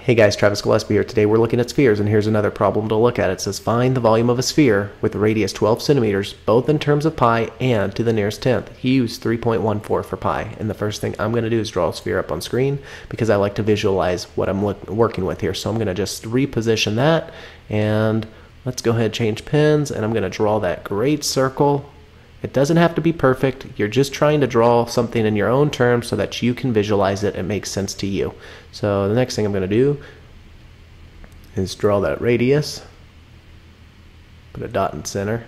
Hey guys, Travis Gillespie here. Today we're looking at spheres, and here's another problem to look at. It says find the volume of a sphere with a radius 12 centimeters, both in terms of pi and to the nearest tenth. He used 3.14 for pi, and the first thing I'm going to do is draw a sphere up on screen because I like to visualize what I'm working with here. So I'm going to just reposition that, and let's go ahead and change pens, and I'm going to draw that great circle. It doesn't have to be perfect. You're just trying to draw something in your own terms so that you can visualize it and make sense to you. So the next thing I'm going to do is draw that radius. Put a dot in center.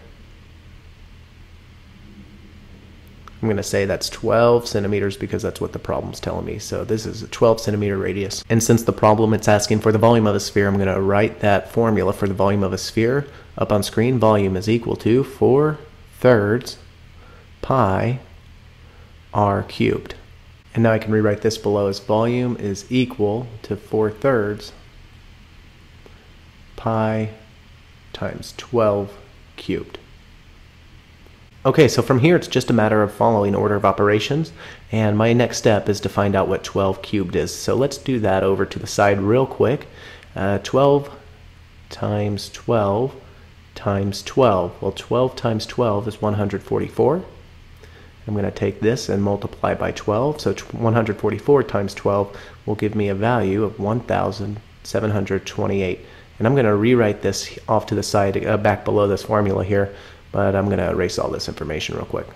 I'm going to say that's 12 centimeters because that's what the problem's telling me. So this is a 12 centimeter radius. And since the problem it's asking for the volume of a sphere, I'm going to write that formula for the volume of a sphere up on screen. Volume is equal to 4/3 pi r cubed. And now I can rewrite this below as volume is equal to 4/3 pi times 12 cubed. Okay, so from here it's just a matter of following order of operations, and my next step is to find out what 12 cubed is. So let's do that over to the side real quick. 12 times 12 times 12. Well, 12 times 12 is 144. I'm going to take this and multiply by 12. So 144 times 12 will give me a value of 1,728. And I'm going to rewrite this off to the side, back below this formula here, but I'm going to erase all this information real quick.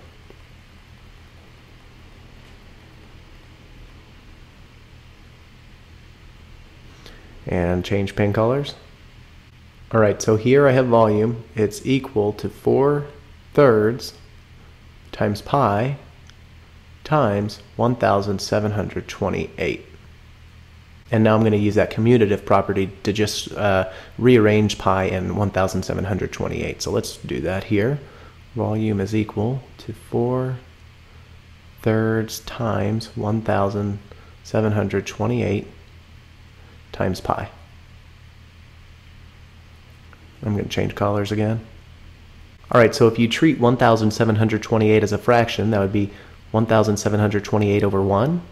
And change pen colors. Alright, so here I have volume. It's equal to 4/3 times pi times 1,728. And now I'm going to use that commutative property to just rearrange pi and 1,728. So let's do that here. Volume is equal to 4/3 times 1,728 times pi. I'm going to change colors again. Alright, so if you treat 1,728 as a fraction, that would be 1,728 over 1.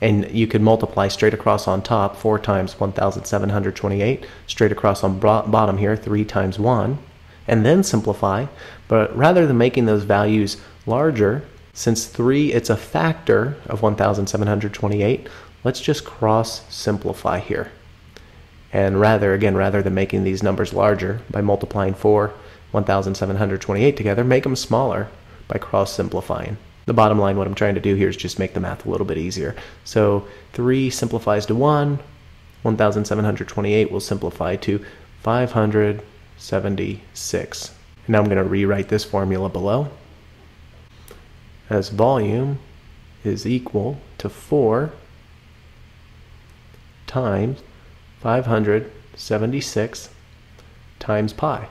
And you could multiply straight across on top, 4 times 1,728, straight across on bottom here, 3 times 1, and then simplify. But rather than making those values larger, since 3, it's a factor of 1,728, let's just cross simplify here. And rather than making these numbers larger by multiplying 1,728 together, make them smaller by cross simplifying. The bottom line, what I'm trying to do here is just make the math a little bit easier. So 3 simplifies to 1, 1,728 will simplify to 576. And now I'm going to rewrite this formula below as volume is equal to 4 times 576 times pi.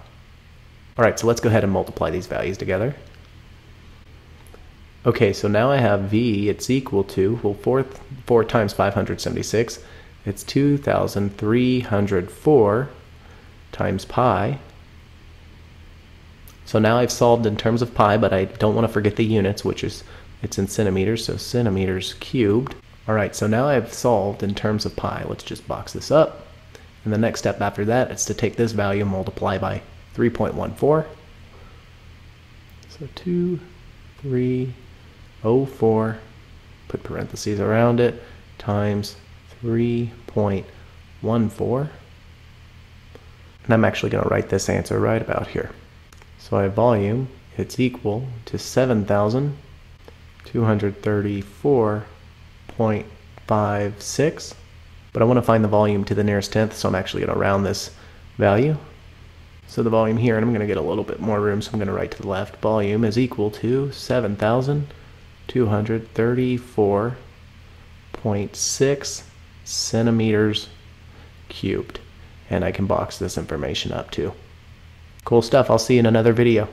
Alright, so let's go ahead and multiply these values together. Okay, so now I have V, it's equal to, well, 4 times 576, it's 2,304 times pi. So now I've solved in terms of pi, but I don't want to forget the units, which is, it's in centimeters, so centimeters cubed. Alright, so now I've solved in terms of pi. Let's just box this up. And the next step after that is to take this value and multiply by 3.14. So 2,304, put parentheses around it, times 3.14. And I'm actually going to write this answer right about here. So I have volume, it's equal to 7,234.56. But I want to find the volume to the nearest tenth, so I'm actually going to round this value. So the volume here, and I'm going to get a little bit more room, so I'm going to write to the left. Volume is equal to 7,234.6 centimeters cubed. And I can box this information up too. Cool stuff. I'll see you in another video.